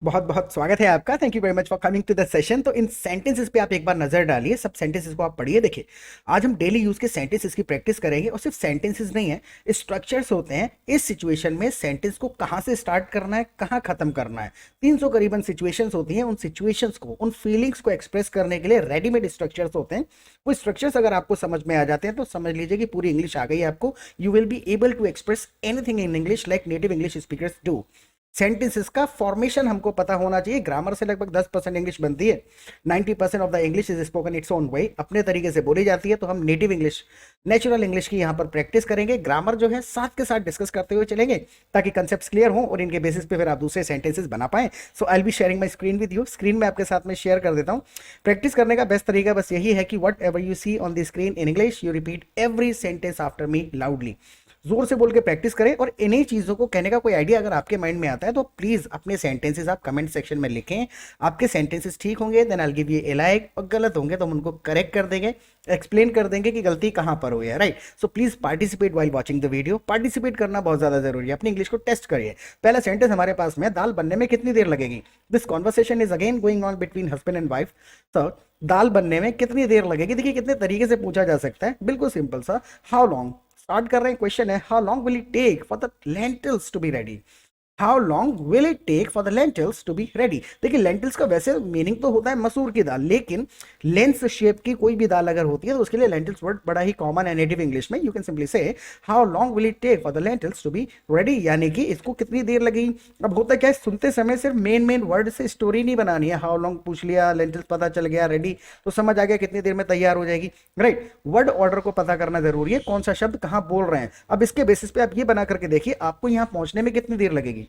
बहुत बहुत स्वागत है आपका। Thank you very much for coming to the session. तो इन सेंटेंसेस पे आप एक बार नजर डालिए, सब सेंटेंसेस को आप पढ़िए। देखिए, आज हम डेली यूज के सेंटेंसेस की प्रैक्टिस करेंगे और सिर्फ सेंटेंसेस नहीं है, स्ट्रक्चर्स होते हैं। इस सिचुएशन में सेंटेंस को कहाँ से स्टार्ट करना है, कहाँ खत्म करना है। 300 करीबन सिचुएशंस होती हैं। उन सिचुएशंस को, उन फीलिंग्स को एक्सप्रेस करने के लिए रेडीमेड स्ट्रक्चर्स होते हैं। वो स्ट्रक्चर्स अगर आपको समझ में आ जाते हैं तो समझ लीजिए कि पूरी इंग्लिश आ गई आपको। You will be able to express anything in English like native English speakers do. Sentences का फॉर्मेशन हमको पता होना चाहिए। ग्रामर से लगभग 10% इंग्लिश बनती है। 90% of the English is spoken its own way, अपने तरीके से बोली जाती है। तो हम नेटिव इंग्लिश, नेचुरल इंग्लिश की यहाँ पर प्रैक्टिस करेंगे। ग्रामर जो है साथ के साथ डिस्कस करते हुए चलेंगे ताकि कंसेप्ट्स क्लियर हो और इनके बेसिस पे फिर आप दूसरे सेंटेंसेस बना पाए। So I will be sharing my screen with you. Screen में आपके साथ में शेयर कर देता हूँ। प्रैक्टिस करने का बेस्ट तरीका बस यही है कि whatever you see on the screen in English, you repeat every sentence after me loudly. जोर से बोल के प्रैक्टिस करें। और इन्हीं चीज़ों को कहने का कोई आइडिया अगर आपके माइंड में आता है तो प्लीज़ अपने सेंटेंसेस आप कमेंट सेक्शन में लिखें। आपके सेंटेंसेस ठीक होंगे then I give you a like, और गलत होंगे तो हम उनको करेक्ट कर देंगे, एक्सप्लेन कर देंगे कि गलती कहाँ पर हुई है। Right, so please participate while watching the video. Participate करना बहुत ज़्यादा जरूरी है। अपनी इंग्लिश को टेस्ट करिए। पहला सेंटेंस हमारे पास में, दाल बनने में कितनी देर लगेगी। This conversation is again going on between husband and wife. तो दाल बनने में कितनी देर लगेगी। देखिए कितने तरीके से पूछा जा सकता है, बिल्कुल सिंपल सा। हाउ लॉन्ग, स्टार्ट कर रहे हैं, क्वेश्चन है how long will it take for the lentils to be ready. How long will it take for the lentils to be ready. देखिए लेंटिल्स का वैसे मीनिंग तो होता है मसूर की दाल, लेकिन लेंस शेप की कोई भी दाल अगर होती है तो उसके लिए लेंटिल्स वर्ड बड़ा ही कॉमन है नेटिव इंग्लिश में। You can simply say how long will it take for the lentils to be ready, यानी कि इसको कितनी देर लगेगी। अब होता क्या है, सुनते समय सिर्फ मेन मेन वर्ड से स्टोरी नहीं बनानी है। हाउ लॉन्ग पूछ लिया, लेंटिल्स पता चल गया, रेडी तो समझ आ गया कितनी देर में तैयार हो जाएगी। राइट, वर्ड ऑर्डर को पता करना जरूरी है, कौन सा शब्द कहाँ बोल रहे हैं। अब इसके बेसिस पे आप ये बना करके देखिए आपको यहाँ पहुंचने में कितनी देर लगेगी,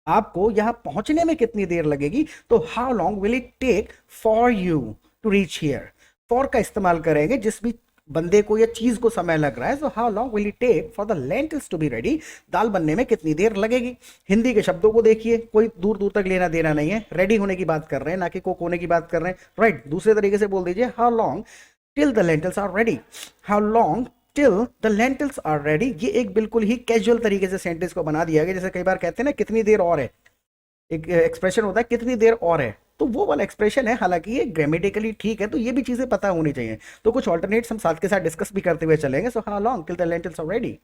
आपको यहां पहुंचने में कितनी देर लगेगी। तो how long will it take for you to reach here. For का इस्तेमाल करेंगे जिस भी बंदे को या चीज को समय लग रहा है। So how long will it take for the lentils to be ready, दाल बनने में कितनी देर लगेगी। हिंदी के शब्दों को देखिए, कोई दूर दूर तक लेना देना नहीं है। रेडी होने की बात कर रहे हैं, ना कि कुक होने की बात कर रहे हैं। राइट, दूसरे तरीके से बोल दीजिए how long till the lentils are ready. How long till the lentils are ready. ये एक बिल्कुल ही कैजुअल तरीके से सेंटेंस को बना दिया गया। जैसे कई बार कहते हैं ना कितनी देर और है, एक एक्सप्रेशन होता है कितनी देर और है, तो वो वाला एक्सप्रेशन है। हालांकि ये ग्रामेटिकली ठीक है, तो ये भी चीजें पता होनी चाहिए। तो कुछ ऑल्टरनेट्स हम साथ के साथ डिस्कस भी करते हुए चलेंगे। So how long till the lentils are ready,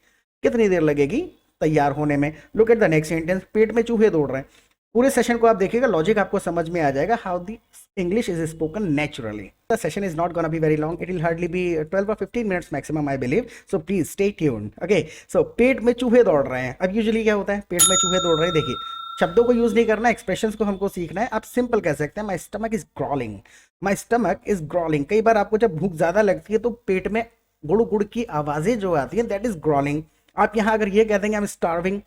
कितनी देर लगेगी तैयार होने में। Look at the next sentence, पेट में चूहे दौड़ रहे हैं। पूरे सेशन को आप देखिएगा, लॉजिक आपको समझ में आ जाएगा। How the English is spoken naturally. The session is not gonna be very long, it will hardly be 12 और 15 minutes maximum I believe. So please stay tuned. Okay, so पेट में चूहे दौड़ रहे हैं। अब यूजुअली क्या होता है, पेट में चूहे दौड़ रहे हैं। देखिए शब्दों को यूज नहीं करना, एक्सप्रेशंस को हमको सीखना है। आप सिंपल कह सकते हैं my stomach is growling, my stomach is growling. कई बार आपको जब भूख ज्यादा लगती है तो पेट में गुड़ गुड़ की आवाजें जो आती हैं, दैट इज ग्रॉलिंग। आप यहाँ अगर ये कह देंगे आई एम स्टार्विंग,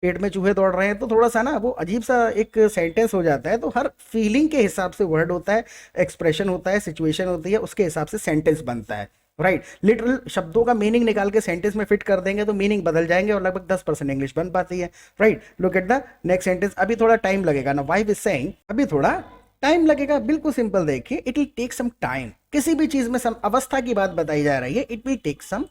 पेट में चूहे दौड़ रहे हैं, तो थोड़ा सा ना वो अजीब सा एक सेंटेंस हो जाता है। तो हर फीलिंग के हिसाब से वर्ड होता है, एक्सप्रेशन होता है, सिचुएशन होती है, उसके हिसाब से सेंटेंस बनता है। राइट, लिटरल शब्दों का मीनिंग निकाल के सेंटेंस में फिट कर देंगे तो मीनिंग बदल जाएंगे और लगभग 10% इंग्लिश बन पाती है। Right, look at the next sentence. अभी थोड़ा टाइम लगेगा ना, वाइफ इज सेइंग, अभी थोड़ा टाइम लगेगा। बिल्कुल सिंपल, देखिए it will take some time. किसी भी चीज में सम अवस्था की बात बताई जा रही है, it will take some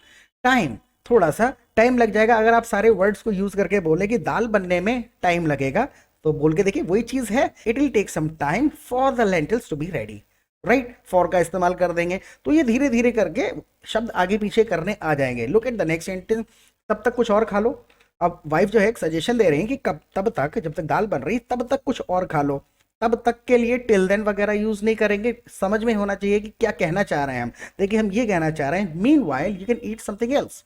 time, थोड़ा सा टाइम लग जाएगा। अगर आप सारे वर्ड्स को यूज करके बोले कि दाल बनने में टाइम लगेगा, तो बोल के देखिए वही चीज है, it will take some time for the lentils to be ready. Right, for का इस्तेमाल कर देंगे तो ये धीरे धीरे करके शब्द आगे पीछे करने आ जाएंगे। Look at the next sentence, तब तक कुछ और खा लो। अब वाइफ जो है एक सजेशन दे रही है कि कब, तब तक, जब तक दाल बन रही है तब तक कुछ और खा लो। तब तक के लिए टिल देन वगैरह यूज नहीं करेंगे। समझ में होना चाहिए कि क्या कहना चाह रहे हैं हम। देखिए हम ये कहना चाह रहे हैं mean while you can eat something else.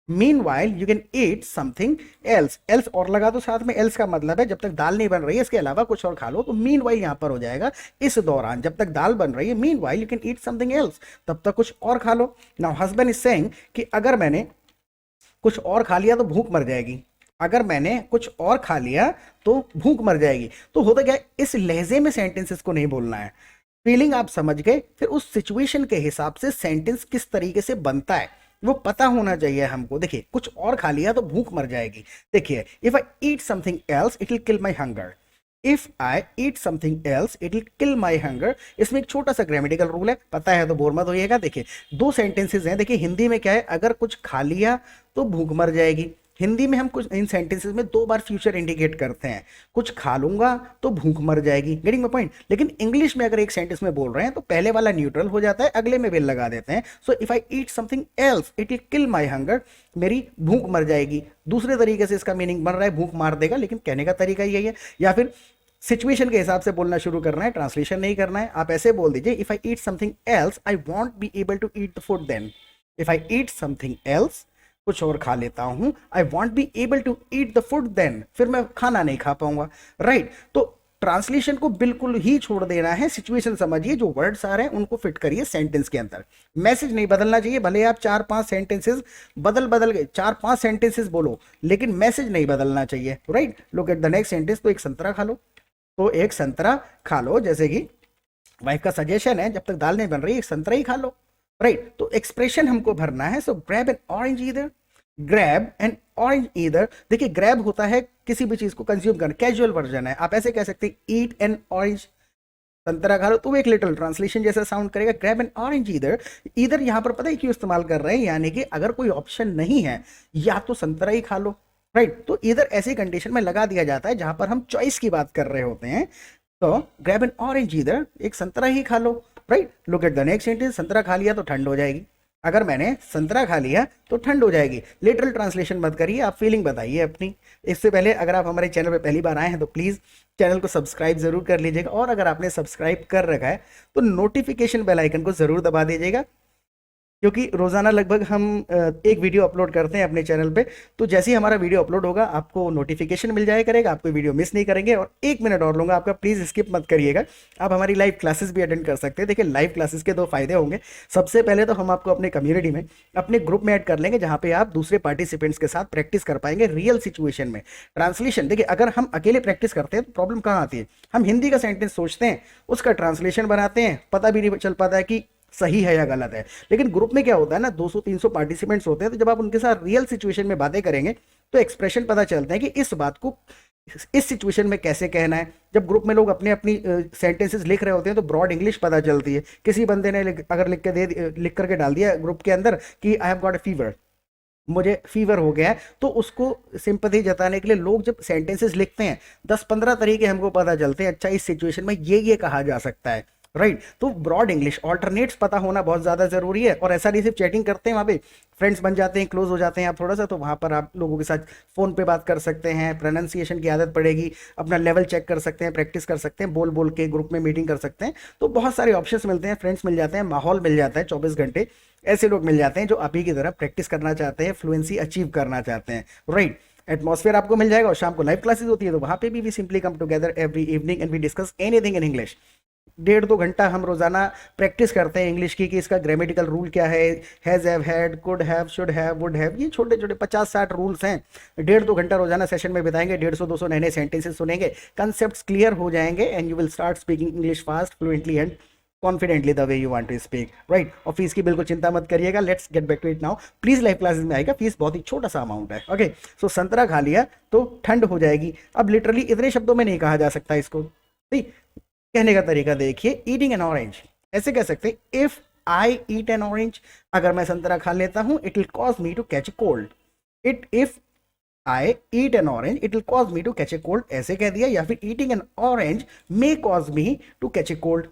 Meanwhile, you can eat something else. else और लगा दो साथ में। else का मतलब है जब तक दाल नहीं बन रही है इसके अलावा कुछ और खा लो। तो meanwhile यहाँ पर हो जाएगा इस दौरान, जब तक दाल बन रही है। meanwhile you can eat something else, तब तक कुछ और खा लो। Now husband is saying कि अगर मैंने कुछ और खा लिया तो भूख मर जाएगी। अगर मैंने कुछ और खा लिया तो भूख मर जाएगी। तो होता क्या है, इस लहजे में सेंटेंसेस को नहीं बोलना है। फीलिंग आप समझ गए, फिर उस सिचुएशन के हिसाब से सेंटेंस किस तरीके से बनता है वो पता होना चाहिए हमको। देखिए कुछ और खा लिया तो भूख मर जाएगी। देखिए if I eat something else it will kill my hunger. If I eat something else it will kill my hunger. इसमें एक छोटा सा ग्रामेटिकल रूल है, पता है तो बोर मत होइएगा। देखिए दो सेंटेंसेस हैं। देखिए हिंदी में क्या है, अगर कुछ खा लिया तो भूख मर जाएगी। हिंदी में हम कुछ इन सेंटेंसेस में 2 बार फ्यूचर इंडिकेट करते हैं, कुछ खा लूंगा तो भूख मर जाएगी, गेटिंग माय पॉइंट। लेकिन इंग्लिश में अगर एक सेंटेंस में बोल रहे हैं तो पहले वाला न्यूट्रल हो जाता है, अगले में विल लगा देते हैं। So if I eat something else it will kill my hunger, मेरी भूख मर जाएगी। दूसरे तरीके से इसका मीनिंग बन रहा है भूख मार देगा, लेकिन कहने का तरीका यही है। या फिर सिचुएशन के हिसाब से बोलना शुरू करना है, ट्रांसलेशन नहीं करना है। आप ऐसे बोल दीजिए, if I eat something else I won't be able to eat the food then. If I eat something else, कुछ और खा लेता हूं, I won't be able to eat the food then, फिर मैं खाना नहीं खा पाऊंगा, राइट। तो ट्रांसलेशन को बिल्कुल ही छोड़ देना है, सिचुएशन समझिए, जो वर्ड्स आ रहे हैं उनको फिट करिए सेंटेंस के अंदर। मैसेज नहीं बदलना चाहिए, भले आप 4-5 सेंटेंसेस बदल गए, 4-5 सेंटेंसेस बोलो, लेकिन मैसेज नहीं बदलना चाहिए, right. Look at the next sentence, तो एक संतरा खा लो, तो एक संतरा खा लो, जैसे कि वाइफ का सजेशन है, जब तक दाल नहीं बन रही एक संतरा ही खा लो, राइट। तो एक्सप्रेशन हमको भरना है। सो grab N orange either, grab N orange either. देखिए ग्रैब होता है किसी भी चीज को कंज्यूम करना, कैजुअल वर्जन है। आप ऐसे कह सकते हैं ईट एन ऑरेंज, संतरा खा लो, तो वो एक लिटिल ट्रांसलेशन जैसा साउंड करेगा, grab N orange either. Either यहां पर पता है क्यों इस्तेमाल कर रहे हैं, यानी कि अगर कोई ऑप्शन नहीं है या तो संतरा ही खा लो, राइट। तो इधर ऐसी कंडीशन में लगा दिया जाता है जहां पर हम चॉइस की बात कर रहे होते हैं। तो ग्रैब एन ऑरेंज ईदर, एक संतरा ही खा लो, right. Look at the next sentence, संतरा खा लिया तो ठंड हो जाएगी। अगर मैंने संतरा खा लिया तो ठंड हो जाएगी, लिटरल ट्रांसलेशन मत करिए, आप फीलिंग बताइए अपनी। इससे पहले अगर आप हमारे चैनल पे पहली बार आए हैं तो प्लीज़ चैनल को सब्सक्राइब जरूर कर लीजिएगा, और अगर आपने सब्सक्राइब कर रखा है तो नोटिफिकेशन बेल आइकन को जरूर दबा दीजिएगा, क्योंकि रोजाना लगभग हम एक वीडियो अपलोड करते हैं अपने चैनल पे। तो जैसे ही हमारा वीडियो अपलोड होगा आपको नोटिफिकेशन मिल जाया करेगा, आप कोई वीडियो मिस नहीं करेंगे। और 1 मिनट और लूंगा आपका, प्लीज़ स्किप मत करिएगा। आप हमारी लाइव क्लासेस भी अटेंड कर सकते हैं। देखिए लाइव क्लासेस के 2 फायदे होंगे। सबसे पहले तो हम आपको अपने कम्युनिटी में, अपने ग्रुप में ऐड कर लेंगे, जहाँ पे आप दूसरे पार्टिसिपेंट्स के साथ प्रैक्टिस कर पाएंगे रियल सिचुएशन में। ट्रांसलेशन देखिए, अगर हम अकेले प्रैक्टिस करते हैं तो प्रॉब्लम कहाँ आती है, हम हिंदी का सेंटेंस सोचते हैं, उसका ट्रांसलेशन बनाते हैं, पता भी नहीं चल पाता है कि सही है या गलत है। लेकिन ग्रुप में क्या होता है ना, 200-300 पार्टिसिपेंट्स होते हैं, तो जब आप उनके साथ रियल सिचुएशन में बातें करेंगे तो एक्सप्रेशन पता चलते हैं कि इस बात को इस सिचुएशन में कैसे कहना है। जब ग्रुप में लोग अपने अपनी सेंटेंसेस लिख रहे होते हैं तो ब्रॉड इंग्लिश पता चलती है। किसी बंदे ने अगर लिख करके डाल दिया ग्रुप के अंदर कि आई हैव गॉट अ फीवर, मुझे फीवर हो गया है, तो उसको सिंपैथी जताने के लिए लोग जब सेंटेंसेस लिखते हैं 10-15 तरीके हमको पता चलते हैं, अच्छा इस सिचुएशन में ये कहा जा सकता है, राइट। तो ब्रॉड इंग्लिश, ऑल्टरनेट्स पता होना बहुत ज़्यादा ज़रूरी है। और ऐसा नहीं सिर्फ चैटिंग करते हैं, वहाँ पे फ्रेंड्स बन जाते हैं, क्लोज हो जाते हैं आप थोड़ा सा, तो वहाँ पर आप लोगों के साथ फ़ोन पे बात कर सकते हैं, प्रोनाउंसिएशन की आदत पड़ेगी, अपना लेवल चेक कर सकते हैं, प्रैक्टिस कर सकते हैं, बोल बोल के ग्रुप में मीटिंग कर सकते हैं। तो बहुत सारे ऑप्शंस मिलते हैं, फ्रेंड्स मिल जाते हैं, माहौल मिल जाता है, 24 घंटे ऐसे लोग मिल जाते हैं जो आप ही की तरह प्रैक्टिस करना चाहते हैं, फ्लुएंसी अचीव करना चाहते हैं, राइट। एटमॉस्फेयर आपको मिल जाएगा। और शाम को लाइव क्लासेस होती है, तो वहाँ पे भी we simply come together every evening and we discuss anything in English. 1.5-2 घंटा हम रोजाना प्रैक्टिस करते हैं इंग्लिश की, कि इसका ग्रामेटिकल रूल क्या है, has, have, had, could have, should have, would have, ये छोटे छोटे 50-60 रूल्स हैं। 1.5-2 घंटा रोजाना सेशन में बिताएंगे, 150-200 नए नए सेंटेंसेस सुनेंगे, कंसेप्ट्स क्लियर हो जाएंगे, and you will start speaking English fast, fluently and confidently the way you want to speak, right. और फीस की बिल्कुल चिंता मत करिएगा, let's get back to it now. Please live classes में आएगा, फीस बहुत ही छोटा सा अमाउंट है, ओके। सो संतरा खा लिया तो ठंड हो जाएगी। अब लिटरली इतने शब्दों में नहीं कहा जा सकता इसको, ठीक। कहने का तरीका देखिए, ईटिंग एन ऑरेंज ऐसे कह सकते हैं, if I eat an orange, अगर मैं संतरा खा लेता हूं, it will cause me to catch a cold. If I eat an orange it will cause me to catch a cold, ऐसे कह दिया। या फिर eating an orange may cause me to catch a cold,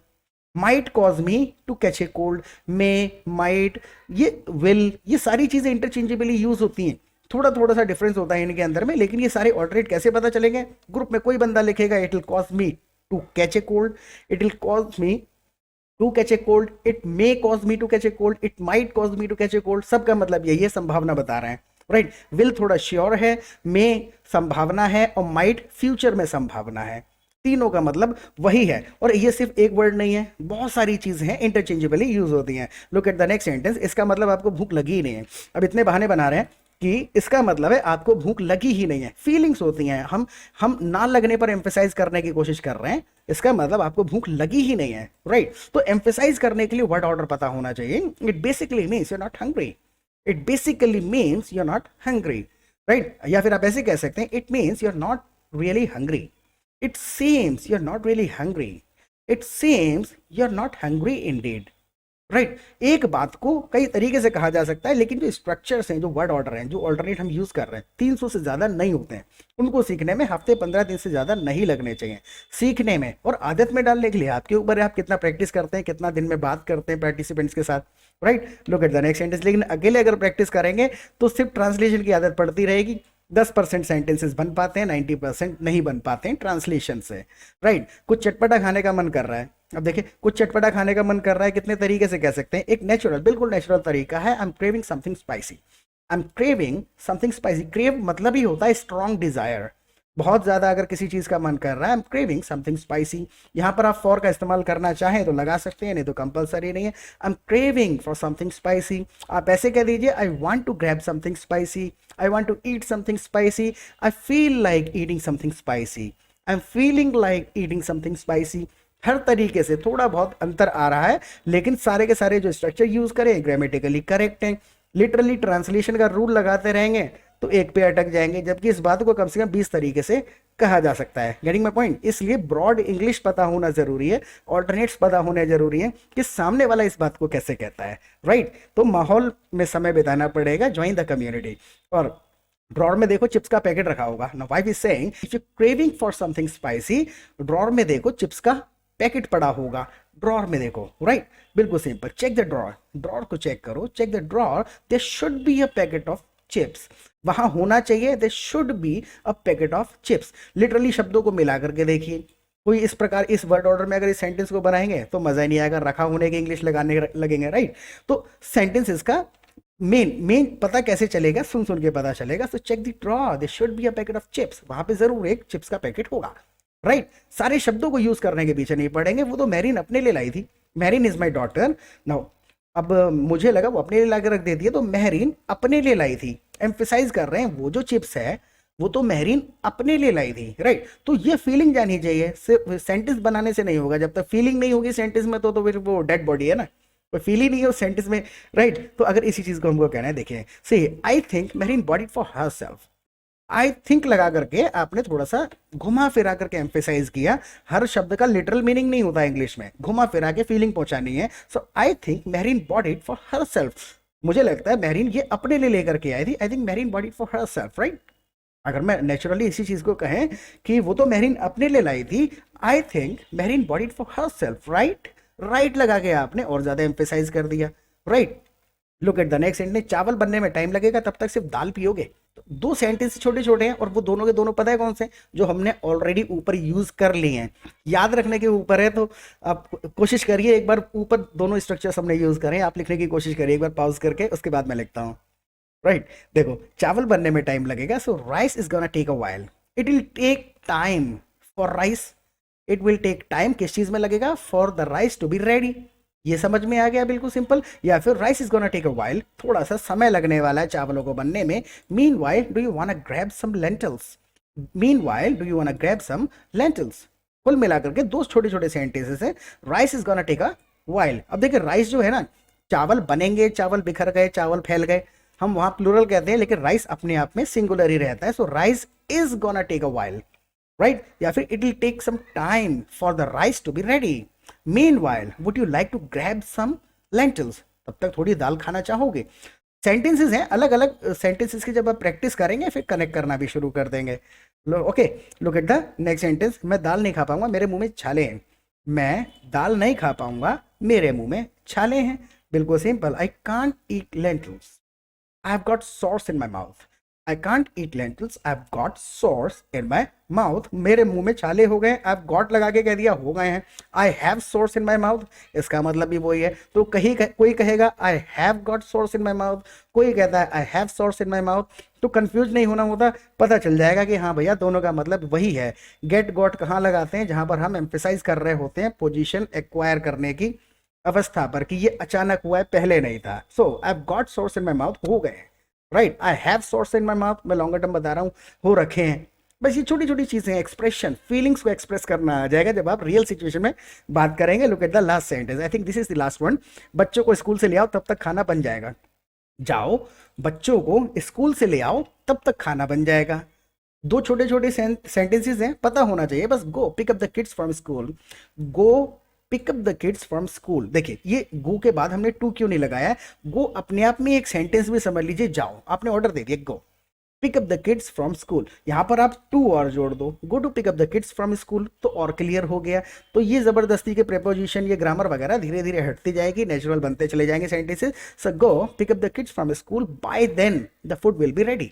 might cause me to catch a cold, may, might, ये will, ये सारी चीजें interchangeably use होती हैं। थोड़ा थोड़ा सा डिफरेंस होता है इनके अंदर में, लेकिन ये सारे ऑल्टरनेट कैसे पता चलेंगे, ग्रुप में कोई बंदा लिखेगा it will cause me to catch a cold, it will cause me to catch a cold, it may cause me to catch a cold, it might cause me to catch a cold, सबका मतलब यही है, संभावना बता रहे हैं, right. Will थोड़ा sure है, मे संभावना है, और माइट फ्यूचर में संभावना है। तीनों का मतलब वही है। और ये सिर्फ एक वर्ड नहीं है, बहुत सारी चीजें हैं, इंटरचेंजेबली यूज होती हैं। Look at the next sentence, इसका मतलब आपको भूख लगी ही नहीं है। अब इतने बहाने बना रहे हैं कि इसका मतलब है आपको भूख लगी ही नहीं है। फीलिंग्स होती हैं, हम ना लगने पर एम्फेसाइज करने की कोशिश कर रहे हैं, इसका मतलब आपको भूख लगी ही नहीं है, राइट। तो एम्फेसाइज करने के लिए वर्ड ऑर्डर पता होना चाहिए। It basically means you are not hungry, it basically means you are not hungry, right. या फिर आप ऐसे कह सकते हैं, it means you are not really hungry, it seems you are not really hungry, it seems you are not hungry indeed, right एक बात को कई तरीके से कहा जा सकता है, लेकिन जो स्ट्रक्चर्स हैं, जो वर्ड ऑर्डर हैं, जो ऑल्टरनेट हम यूज कर रहे हैं, 300 से ज्यादा नहीं होते हैं। उनको सीखने में हफ्ते 15 दिन से ज्यादा नहीं लगने चाहिए सीखने में, और आदत में डालने के लिए आपके ऊपर है, आप कितना प्रैक्टिस करते हैं, कितना दिन में बात करते हैं पार्टिसिपेंट्स के साथ। Right look at the next sentence. लेकिन अकेले अगर प्रैक्टिस करेंगे तो सिर्फ ट्रांसलेशन की आदत पड़ती रहेगी। 10% सेंटेंसेस बन पाते हैं, 90% नहीं बन पाते हैं ट्रांसलेशन से। राइट कुछ चटपटा खाने का मन कर रहा है, अब देखिए कुछ चटपटा खाने का मन कर रहा है, कितने तरीके से कह सकते हैं। एक नेचुरल, बिल्कुल नेचुरल तरीका है, I am craving something spicy. I am craving something spicy. Crave मतलब ही होता है स्ट्रॉन्ग डिजायर, बहुत ज्यादा अगर किसी चीज का मन कर रहा है, I am craving something spicy. यहां पर आप फॉर का इस्तेमाल करना चाहें तो लगा सकते हैं, नहीं तो कंपलसरी नहीं है। I am craving for something spicy. आप ऐसे कह दीजिए, I want to grab something spicy, I want to eat something spicy, I feel like eating something spicy, I am feeling like eating something spicy. हर तरीके से थोड़ा बहुत अंतर आ रहा है, लेकिन सारे के सारे जो स्ट्रक्चर यूज करें ग्रामेटिकली करेक्ट हैं। लिटरली ट्रांसलेशन का रूल लगाते रहेंगे तो एक पे अटक जाएंगे, जबकि इस बात को कम से कम 20 तरीके से कहा जा सकता है। Getting my point. इसलिए ब्रॉड इंग्लिश पता होना जरूरी है, ऑल्टरनेट्स पता होने जरूरी है कि सामने वाला इस बात को कैसे कहता है। राइट तो माहौल में समय बिताना पड़ेगा, ज्वाइन द कम्युनिटी। और ड्रॉर में देखो चिप्स का पैकेट रखा होगा। Now wife is saying if you craving for something spicy, drawer में देखो चिप्स का पैकेट पड़ा होगा, ड्रॉर में देखो। राइट बिल्कुल simple. Check the drawer, drawer को चेक करो, check the drawer, there should be a packet of chips. वहां होना चाहिए, there should be a packet of chips. Literally शब्दों को मिला करके देखिए, कोई इस प्रकार इस वर्ड ऑर्डर में अगर इस सेंटेंस को बनाएंगे तो मजा ही नहीं आएगा, रखा होने के इंग्लिश लगाने लगेंगे। राइट तो सेंटेंसेस का मेन मेन पता कैसे चलेगा, सुन सुन के पता चलेगा। तो check the drawer, there should be a packet of chips, वहां पे जरूर एक चिप्स का पैकेट होगा। राइट सारे शब्दों को यूज करने के पीछे नहीं पड़ेंगे, वो तो मैरिन अपने लिए लाई थी, marine is my daughter. Now अब मुझे लगा वो अपने लिए ला के रख देती है, तो महरीन अपने लिए लाई थी। एम्फेसाइज कर रहे हैं वो जो चिप्स है वो तो महरीन अपने लिए लाई थी। राइट तो ये फीलिंग जानी चाहिए, सिर्फ सेंटेंस बनाने से नहीं होगा। जब तक फीलिंग नहीं होगी सेंटेंस में तो फिर वो डेड बॉडी है ना, कोई फील ही नहीं है उस सेंटेंस में। राइट तो अगर इसी चीज को हमको कहना है, देखिए see I think Mahreen bought it for herself. I think लगा करके आपने थोड़ा सा घुमा फिरा करके एम्फेसाइज किया। हर शब्द का लिटरल मीनिंग नहीं होता इंग्लिश में, घुमा फिरा के फीलिंग पहुंचानी है। So I think Mahreen bought it for herself. मुझे लगता है महरीन ये अपने लिए लेकर के आई थी। आई think Mahreen bought it for her self. Right अगर मैं नेचुरली इसी चीज को कहें कि वो तो महरीन अपने लिए लाई थी, आई think Mahreen bought it for her self. Right right लगा के आपने और ज्यादा एम्फेसाइज कर दिया। Right look at the next sentence. चावल बनने में टाइम लगेगा, तब तक सिर्फ दाल पियोगे। तो दो सेंटेंस छोटे छोटे हैं और वो दोनों के दोनों पता है कौन से, जो हमने ऑलरेडी ऊपर यूज कर लिए हैं। याद रखने के ऊपर है, तो आप कोशिश करिए एक बार ऊपर दोनों स्ट्रक्चर्स हमने यूज करें, आप लिखने की कोशिश करिए एक बार पॉज करके, उसके बाद मैं लिखता हूँ। राइट देखो चावल बनने में टाइम लगेगा, so rice is gonna take a while. It will take time for rice. It will take time किस चीज में लगेगा, for the rice to be ready. ये समझ में आ गया बिल्कुल सिंपल। या फिर rice is gonna take a while, थोड़ा सा समय लगने वाला है चावलों को बनने में। Meanwhile do you want grab some lentils. Meanwhile do you want grab some lentils. कुल मिलाकर के दो छोटे छोटे सेंटेंसेस है। Rice is gonna take a while. अब देखिए राइस जो है ना, चावल बनेंगे, चावल बिखर गए, चावल फैल गए, हम वहां प्लूरल कहते हैं, लेकिन राइस अपने आप में सिंगुलर ही रहता है। So rice is gonna take a while. Right या फिर it will take some time for the rice to be ready. Meanwhile, would you like to grab some lentils? तब तक थोड़ी दाल खाना चाहोगे। सेंटेंसेस हैं अलग अलग, सेंटेंसेस की जब आप प्रैक्टिस करेंगे फिर कनेक्ट करना भी शुरू कर देंगे। Okay look at the next sentence. मैं दाल नहीं खा पाऊंगा, मेरे मुंह में छाले हैं। मैं दाल नहीं खा पाऊंगा, मेरे मुंह में छाले हैं। बिल्कुल simple. I can't eat lentils, I have got sores in my mouth. I can't eat lentils, I have got sores in my mouth. मेरे मुंह में छाले हो गए, आई हैव गॉट लगा के कह दिया हो गए हैं। आई have sores in my mouth, इसका मतलब भी वही है। तो कोई कहेगा आई have got sores in my mouth, कोई कहता है आई have sores in my mouth. तो कंफ्यूज नहीं होना होता, पता चल जाएगा कि हाँ भैया दोनों का मतलब वही है। गेट गॉट कहाँ लगाते हैं, जहां पर हम एम्फेसाइज कर रहे होते हैं पोजीशन एक्वायर करने की अवस्था पर, कि ये अचानक हुआ है, पहले नहीं था। So I have got sores in my mouth हो गए। Right I have sores in my mouth, मैं लॉन्गर टर्म बता रहा हूँ, हो रखे हैं। बस ये छोटी छोटी चीजें, एक्सप्रेशन, फीलिंग्स को एक्सप्रेस करना आ जाएगा जब आप रियल सिचुएशन में बात करेंगे। Look at the last sentence. I think this is the last one. बच्चों को स्कूल से ले आओ तब तक खाना बन जाएगा। जाओ बच्चों को स्कूल से ले आओ तब तक खाना बन जाएगा। दो छोटे छोटे सेंटेंसेस हैं, पता होना चाहिए बस। Go pick up the kids from school, go pick up the kids from school. देखिए ये गो के बाद हमने टू क्यों नहीं लगाया है, गो अपने आप में एक सेंटेंस भी समझ लीजिए, जाओ, आपने ऑर्डर दे दिया go pick up the kids from school, यहां पर आप टू और जोड़ दो, go to pick up the kids from school, तो और क्लियर हो गया। तो ये जबरदस्ती के प्रेपोजिशन, ये ग्रामर वगैरह धीरे धीरे हटती जाएगी, नेचुरल बनते चले जाएंगे sentences. So go pick up the kids from school, by then the food will be ready,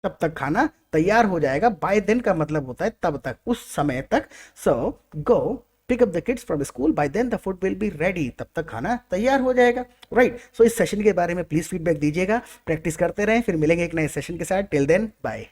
तब तक खाना तैयार हो जाएगा। बाय देन का मतलब होता है तब तक, उस समय तक। So go pick up the kids from school, by then the food will be ready, तब तक खाना तैयार हो जाएगा। राइट, सो इस सेशन के बारे में प्लीज फीडबैक दीजिएगा, प्रैक्टिस करते रहें, फिर मिलेंगे एक नए सेशन के साथ। Till then bye.